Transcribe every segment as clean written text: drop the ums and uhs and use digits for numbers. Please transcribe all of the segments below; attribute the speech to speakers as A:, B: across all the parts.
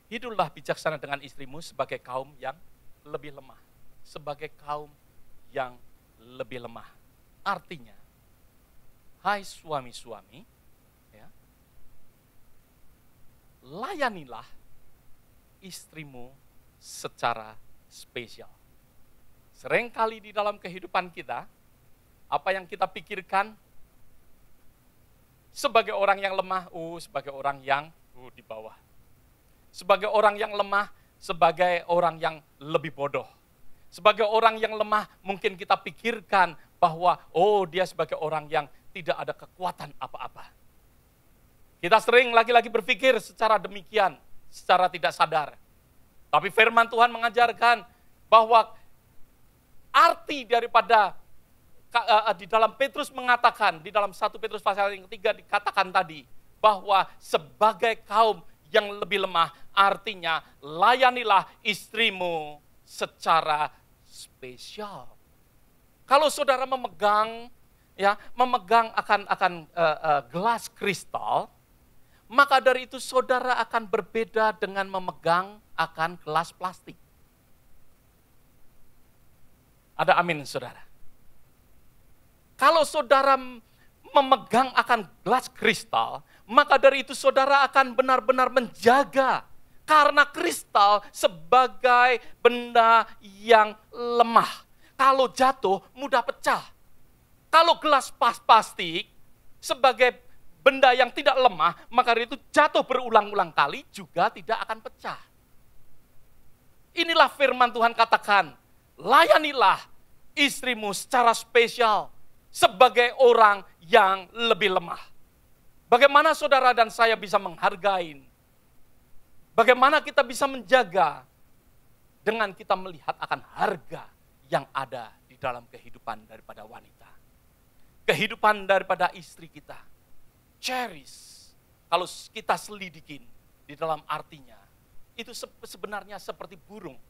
A: hiduplah bijaksana dengan istrimu sebagai kaum yang lebih lemah. Sebagai kaum yang lebih lemah. Artinya, hai suami-suami, ya, layanilah istrimu secara spesial. Seringkali di dalam kehidupan kita, apa yang kita pikirkan sebagai orang yang lemah, sebagai orang yang di bawah. Sebagai orang yang lemah, sebagai orang yang lebih bodoh. Sebagai orang yang lemah, mungkin kita pikirkan bahwa, dia sebagai orang yang tidak ada kekuatan apa-apa. Kita sering lagi-lagi berpikir secara demikian, secara tidak sadar. Tapi firman Tuhan mengajarkan bahwa arti daripada di dalam Petrus mengatakan, di dalam 1 Petrus pasal yang ketiga dikatakan tadi, bahwa sebagai kaum yang lebih lemah, artinya layanilah istrimu secara spesial. Kalau saudara memegang akan gelas kristal, maka dari itu saudara akan berbeda dengan memegang akan gelas plastik. Ada amin, saudara. Kalau saudara memegang akan gelas kristal, maka dari itu saudara akan benar-benar menjaga. Karena kristal sebagai benda yang lemah. Kalau jatuh mudah pecah. Kalau gelas plastik sebagai benda yang tidak lemah, maka dari itu jatuh berulang-ulang kali juga tidak akan pecah. Inilah firman Tuhan katakan, layanilah istrimu secara spesial sebagai orang yang lebih lemah. Bagaimana saudara dan saya bisa menghargai? Bagaimana kita bisa menjaga dengan kita melihat akan harga yang ada di dalam kehidupan daripada wanita. Kehidupan daripada istri kita. Cherish. Kalau kita selidikin di dalam artinya, itu sebenarnya seperti burung.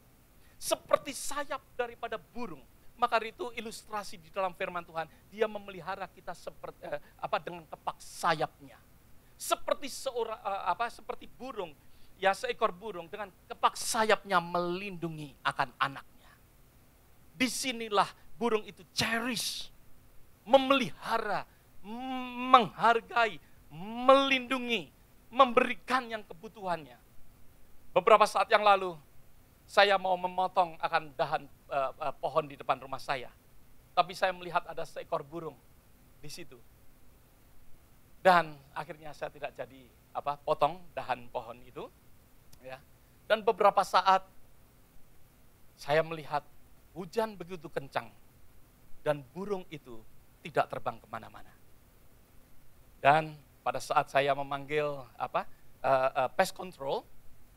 A: Seperti sayap daripada burung. Maka itu ilustrasi di dalam firman Tuhan, dia memelihara kita seperti dengan kepak sayapnya. Seperti seperti burung, ya seekor burung dengan kepak sayapnya melindungi akan anaknya. Disinilah burung itu cherish, memelihara, menghargai, melindungi, memberikan yang kebutuhannya. Beberapa saat yang lalu, saya mau memotong akan dahan pohon di depan rumah saya. Tapi saya melihat ada seekor burung di situ. Dan akhirnya saya tidak jadi potong dahan pohon itu. Ya. Dan beberapa saat saya melihat hujan begitu kencang. Dan burung itu tidak terbang kemana-mana. Dan pada saat saya memanggil pest control,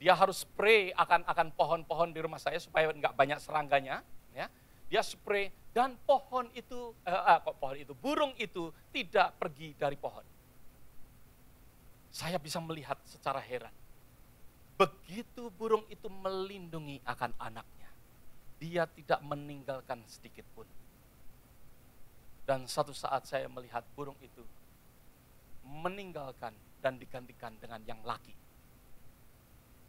A: dia harus spray akan pohon-pohon di rumah saya supaya enggak banyak serangganya, ya. Dia spray dan burung itu tidak pergi dari pohon. Saya bisa melihat secara heran. Begitu burung itu melindungi akan anaknya, dia tidak meninggalkan sedikit pun. Dan satu saat saya melihat burung itu meninggalkan dan digantikan dengan yang laki.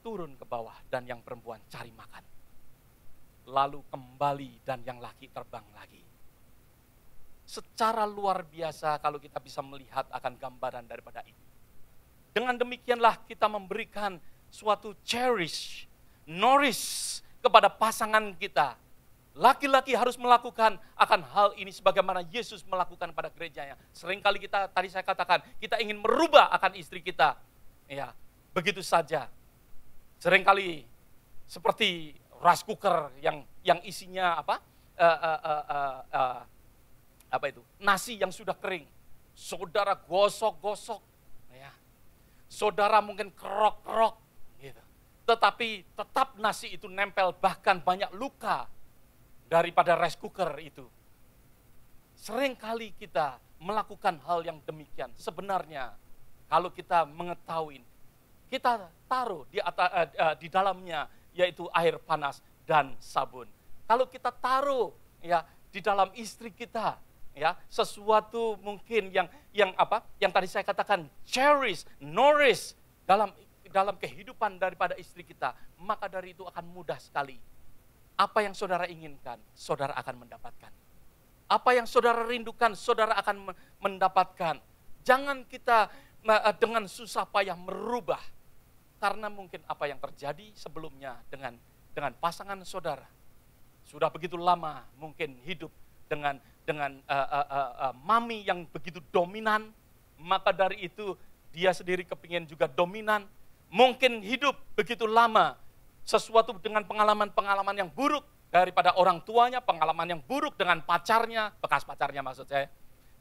A: Turun ke bawah dan yang perempuan cari makan. Lalu kembali dan yang laki terbang lagi. Secara luar biasa kalau kita bisa melihat akan gambaran daripada ini. Dengan demikianlah kita memberikan suatu cherish, nourish kepada pasangan kita. Laki-laki harus melakukan akan hal ini sebagaimana Yesus melakukan pada gerejanya. Seringkali tadi saya katakan, kita ingin merubah akan istri kita. Ya, begitu saja. Seringkali seperti rice cooker yang isinya nasi yang sudah kering. Saudara gosok-gosok, ya. Saudara mungkin kerok-kerok, gitu. Tetapi tetap nasi itu nempel, bahkan banyak luka daripada rice cooker itu. Seringkali kita melakukan hal yang demikian. Sebenarnya kalau kita mengetahui, kita taruh di dalamnya yaitu air panas dan sabun. Kalau kita taruh ya di dalam istri kita ya sesuatu mungkin yang tadi saya katakan cherish, nourish dalam dalam kehidupan daripada istri kita, maka dari itu akan mudah sekali. Apa yang saudara inginkan, saudara akan mendapatkan. Apa yang saudara rindukan, saudara akan mendapatkan. Jangan kita dengan susah payah merubah. Karena mungkin apa yang terjadi sebelumnya dengan pasangan saudara. Sudah begitu lama mungkin hidup dengan mami yang begitu dominan. Maka dari itu dia sendiri kepingin juga dominan. Mungkin hidup begitu lama sesuatu dengan pengalaman-pengalaman yang buruk daripada orang tuanya, pengalaman yang buruk dengan pacarnya, bekas pacarnya maksud saya.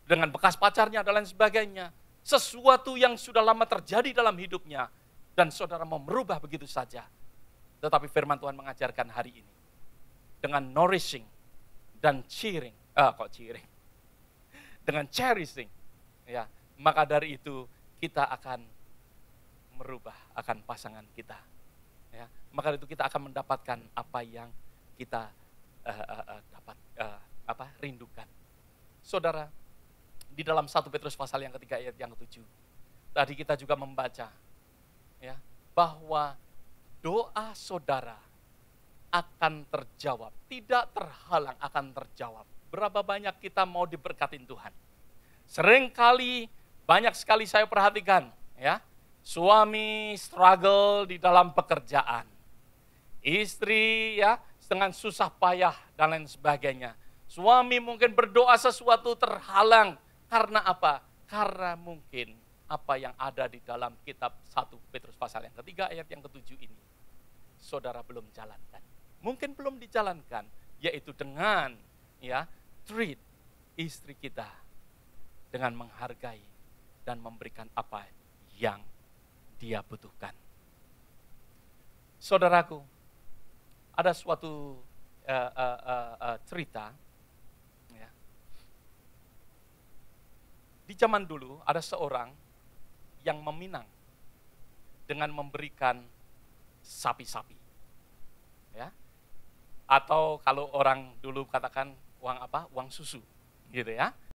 A: Dengan bekas pacarnya dan lain sebagainya. Sesuatu yang sudah lama terjadi dalam hidupnya. Dan saudara mau merubah begitu saja. Tetapi firman Tuhan mengajarkan hari ini. Dengan nourishing dan cheering. Dengan cherishing. Ya, maka dari itu kita akan merubah akan pasangan kita. Ya, maka itu kita akan mendapatkan apa yang kita rindukan. Saudara, di dalam 1 Petrus pasal yang ketiga ayat yang ke-7. Tadi kita juga membaca ya, bahwa doa saudara akan terjawab, tidak terhalang akan terjawab. Berapa banyak kita mau diberkatin Tuhan? Seringkali banyak sekali saya perhatikan ya, suami struggle di dalam pekerjaan. Istri ya dengan susah payah dan lain sebagainya. Suami mungkin berdoa sesuatu terhalang. Karena apa? Karena mungkin apa yang ada di dalam kitab 1 Petrus pasal yang ketiga ayat yang ke-7 ini. Saudara belum jalankan. Mungkin belum dijalankan. Yaitu dengan ya treat istri kita. Dengan menghargai dan memberikan apa yang dia butuhkan. Saudaraku, ada suatu cerita. Ya. Di zaman dulu ada seorang yang meminang dengan memberikan sapi-sapi. Ya. Atau kalau orang dulu katakan uang apa? Uang susu. Gitu ya.